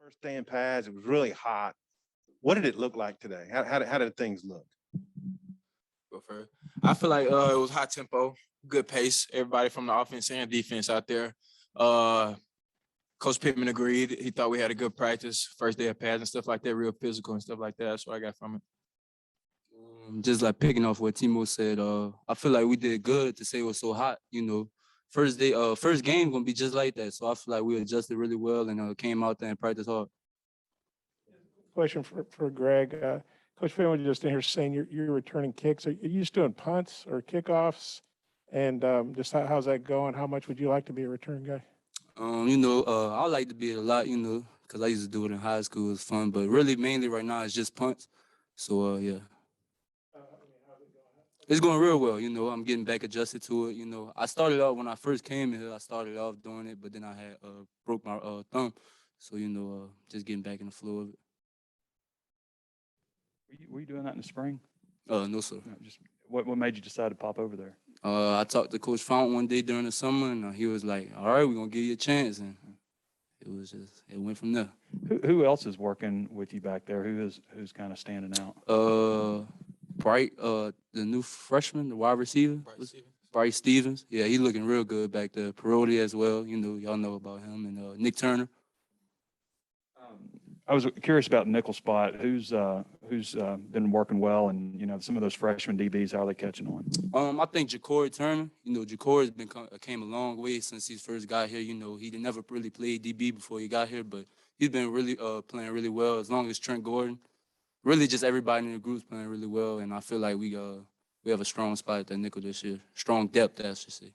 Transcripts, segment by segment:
First day in pads, it was really hot. What did it look like today? How did things look? Go first. I feel like it was high tempo, good pace. Everybody from the offense and defense out there. Coach Pittman agreed. He thought we had a good practice, first day of pads and stuff like that, real physical and stuff like that. That's what I got from it. Just like picking off what Timo said, I feel like we did good to say it was so hot. First day, first game gonna be just like that. So I feel like we adjusted really well and came out there and practiced hard. Question for Greg. Coach Pittman was just in here saying you're returning kicks. Are you just doing punts or kickoffs? And just how's that going? How much would you like to be a return guy? I like to be a lot, because I used to do it in high school. It was fun, but really mainly right now it's just punts. So yeah. It's going real well, I'm getting back adjusted to it. I started off when I first came in here, I started off doing it, but then I had broke my thumb. So, just getting back in the flow of it. Were you doing that in the spring? No, sir. No, just what made you decide to pop over there? I talked to Coach Fount one day during the summer, and he was like, all right, we're going to give you a chance. And it went from there. Who else is working with you back there? Who's kind of standing out? Bright, the new freshman, the wide receiver. Bright Stevens. Yeah, he looking real good back there. Parodi as well. Y'all know about him. And Nick Turner. I was curious about nickel spot. Who's been working well, and some of those freshman DBs, how are they catching on? I think Ja'Cory Turner. Ja'Cory's came a long way since he first got here. He didn't never really play DB before he got here, but he's been really playing really well. As long as Trent Gordon, really just everybody in the group's playing really well, and I feel like we have a strong spot at that nickel this year. Strong depth, I should say.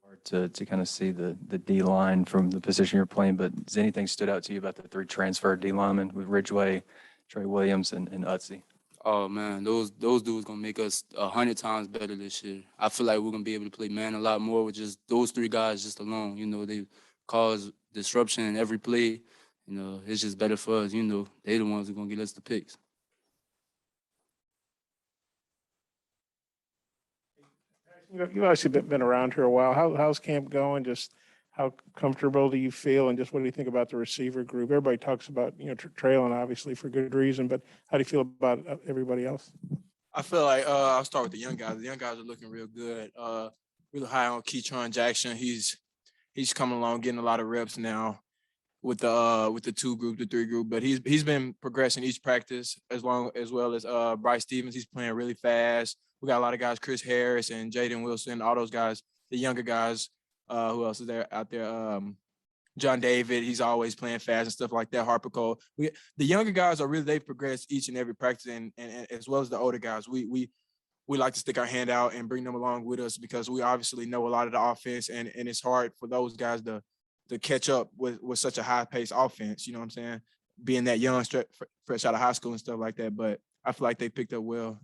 Hard to kind of see the D line from the position you're playing, but has anything stood out to you about the three transfer D linemen with Ridgeway, Trey Williams, and Utsey? Oh man, those dudes gonna make us 100 times better this year. I feel like we're gonna be able to play man a lot more with just those three guys just alone. They cause disruption in every play. It's just better for us. They the ones who gonna get us the picks. You've obviously been around here a while. How's camp going? Just how comfortable do you feel? And just what do you think about the receiver group? Everybody talks about, Traylon, obviously, for good reason, but how do you feel about everybody else? I feel like I'll start with the young guys. The young guys are looking real good. Really high on Keytron Jackson. He's coming along, getting a lot of reps now with the the three group. But he's been progressing each practice as well as Bryce Stevens. He's playing really fast. We got a lot of guys, Chris Harris and Jaden Wilson, all those guys, the younger guys. Who else is there out there? John David, he's always playing fast and stuff like that. Harper Cole. The younger guys they've progressed each and every practice, and as well as the older guys. We like to stick our hand out and bring them along with us because we obviously know a lot of the offense, and it's hard for those guys to catch up with such a high-paced offense, you know what I'm saying? Being that young, fresh out of high school and stuff like that. But I feel like they picked up well.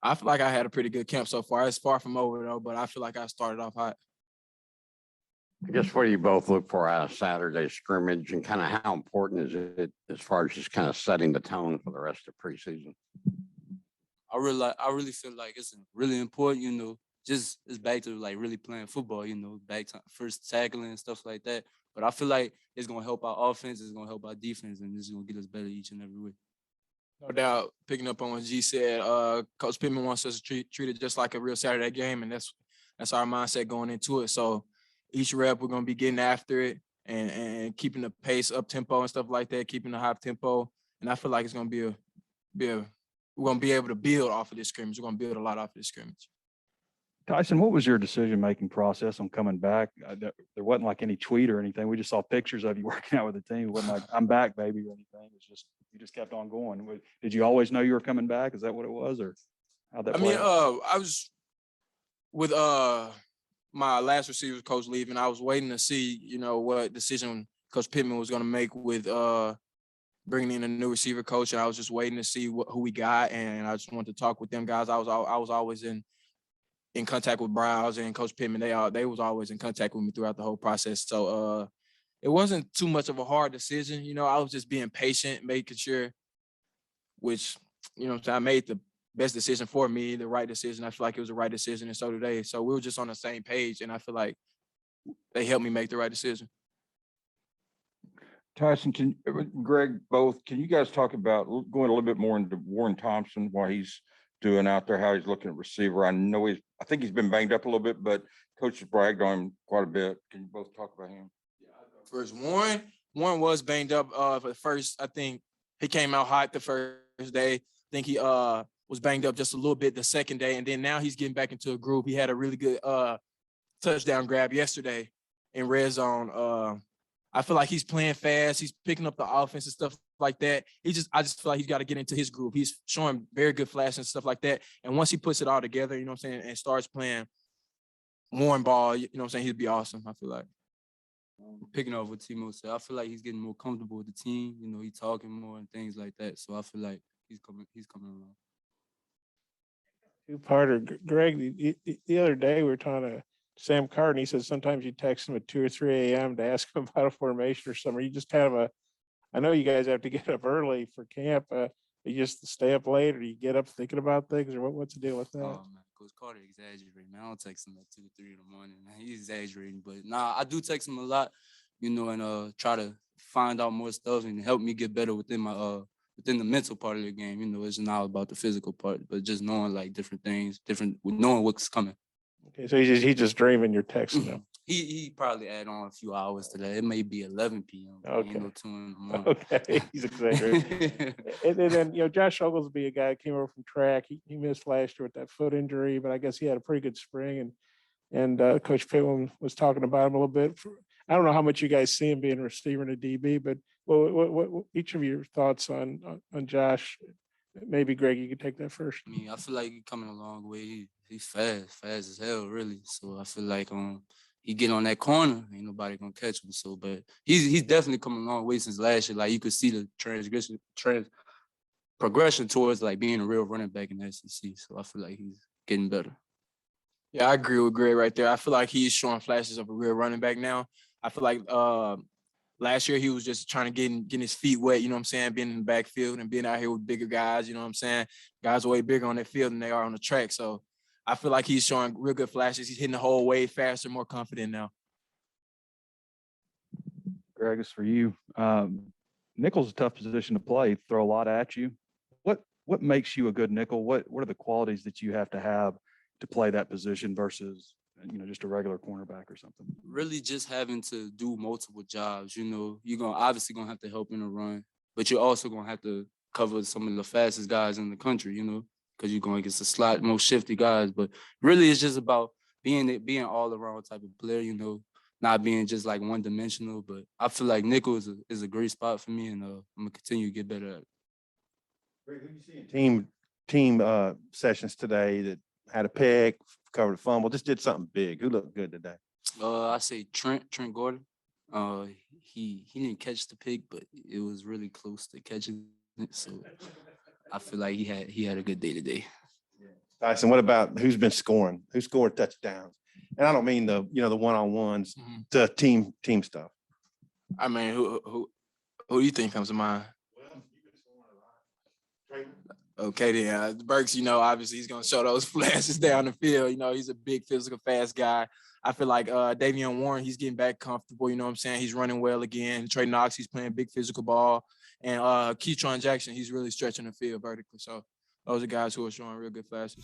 I feel like I had a pretty good camp so far. It's far from over, though, but I feel like I started off hot. I guess what do you both look for out of Saturday scrimmage, and kind of how important is it as far as just kind of setting the tone for the rest of preseason? I really feel like it's really important, just it's back to like really playing football, back to first tackling and stuff like that. But I feel like it's gonna help our offense, it's gonna help our defense, and it's gonna get us better each and every week. No doubt. Picking up on what G said, Coach Pittman wants us to treat it just like a real Saturday game, and that's our mindset going into it. So each rep we're gonna be getting after it and keeping the pace up tempo and stuff like that, keeping the high tempo. And I feel like it's gonna be we're gonna be able to build off of this scrimmage. We're gonna build a lot off of this scrimmage. Tyson, what was your decision-making process on coming back? There wasn't like any tweet or anything. We just saw pictures of you working out with the team. It wasn't like, I'm back, baby, or anything. It's just, you just kept on going. Did you always know you were coming back? Is that what it was, or how'd that play out? I was with my last receiver coach leaving. I was waiting to see, what decision Coach Pittman was going to make with bringing in a new receiver coach. And I was just waiting to see who we got. And I just wanted to talk with them guys. I was always in contact with Browse and Coach Pittman. They was always in contact with me throughout the whole process. So it wasn't too much of a hard decision. I was just being patient, making sure, which, I made the best decision for me, the right decision. I feel like it was the right decision, and so do they. So we were just on the same page, and I feel like they helped me make the right decision. Tyson, Greg, both, can you guys talk about going a little bit more into Warren Thompson, what he's doing out there, how he's looking at receiver? I know I think he's been banged up a little bit, but coach has bragged on him quite a bit. Can you both talk about him? First, Warren was banged up for the first. I think he came out hot the first day. I think he was banged up just a little bit the second day, and then now he's getting back into a groove. He had a really good touchdown grab yesterday in red zone. I feel like he's playing fast. He's picking up the offense and stuff like that. I just feel like he's got to get into his groove. He's showing very good flash and stuff like that. And once he puts it all together, you know what I'm saying, and starts playing Warren ball, you know what I'm saying, he'd be awesome, I feel like. Picking off what Timo said, I feel like he's getting more comfortable with the team. You know, he's talking more and things like that. So I feel like he's coming around. Two-parter. Greg, the other day we were talking to Sam Carter, and he said sometimes you text him at 2 or 3 a.m. to ask him about a formation or something. You just have I know you guys have to get up early for camp. You just stay up late, or you get up thinking about things, or what's the deal with that? Oh, man, Coach Carter exaggerating, man. I don't text him at 2 or 3 in the morning, man. He's exaggerating. But nah, I do text him a lot, you know, and try to find out more stuff and help me get better within my within the mental part of the game. You know, it's not about the physical part, but just knowing like different things, knowing what's coming. Okay, so he's just dreaming you're texting him. He probably add on a few hours to that. It may be 11 p.m. Okay. You know, 2 in the morning. Okay, he's exaggerating. and then, you know, Josh Oglesby, a guy that came over from track, he missed last year with that foot injury, but I guess he had a pretty good spring. And Coach Pittman was talking about him a little bit. I don't know how much you guys see him being a receiver in a DB, but what each of your thoughts on Josh? Maybe Greg, you could take that first. I mean, I feel like he's coming a long way. He's fast as hell, really. So I feel like he get on that corner, ain't nobody gonna catch him. So, but he's definitely come a long way since last year. Like you could see the progression towards like being a real running back in the SEC. So I feel like he's getting better. Yeah, I agree with Greg right there. I feel like he's showing flashes of a real running back now. I feel like last year he was just trying to get his feet wet, you know what I'm saying, being in the backfield and being out here with bigger guys, you know what I'm saying. Guys are way bigger on that field than they are on the track. So I feel like he's showing real good flashes. He's hitting the hole way faster, more confident now. Greg, it's for you. Nickel's a tough position to play, throw a lot at you. What makes you a good nickel? What are the qualities that you have to play that position versus, you know, just a regular cornerback or something? Really just having to do multiple jobs. You know, you're obviously gonna have to help in the run, but you're also gonna have to cover some of the fastest guys in the country, you know, because you're going against the slot, most shifty guys. But really it's just about being all around type of player, you know, not being just like one dimensional. But I feel like nickel is a great spot for me, and I'm gonna continue to get better at it. Greg, who you see in team sessions today that had a pick, covered a fumble, just did something big? Who looked good today? I say Trent Gordon. He didn't catch the pick, but it was really close to catching it. So I feel like he had a good day today. Tyson, what about who's been scoring? Who scored touchdowns? And I don't mean the one-on-ones, the team stuff. I mean, who do you think comes to mind? Okay, then Burks, you know, obviously he's gonna show those flashes down the field. You know, he's a big physical, fast guy. I feel like Davion Warren, he's getting back comfortable. You know what I'm saying? He's running well again. Trey Knox, he's playing big physical ball. And Keytron Jackson, he's really stretching the field vertically. So those are guys who are showing real good flashes.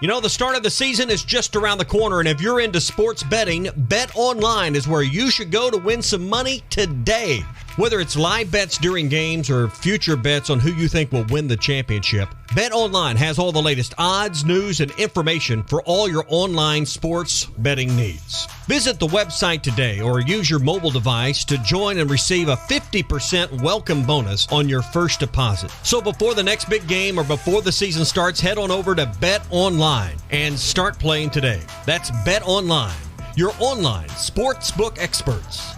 You know, the start of the season is just around the corner, and if you're into sports betting, Bet Online is where you should go to win some money today. Whether it's live bets during games or future bets on who you think will win the championship, Bet Online has all the latest odds, news, and information for all your online sports betting needs. Visit the website today or use your mobile device to join and receive a 50% welcome bonus on your first deposit. So before the next big game or before the season starts, head on over to Bet Online and start playing today. That's Bet Online, your online sportsbook experts.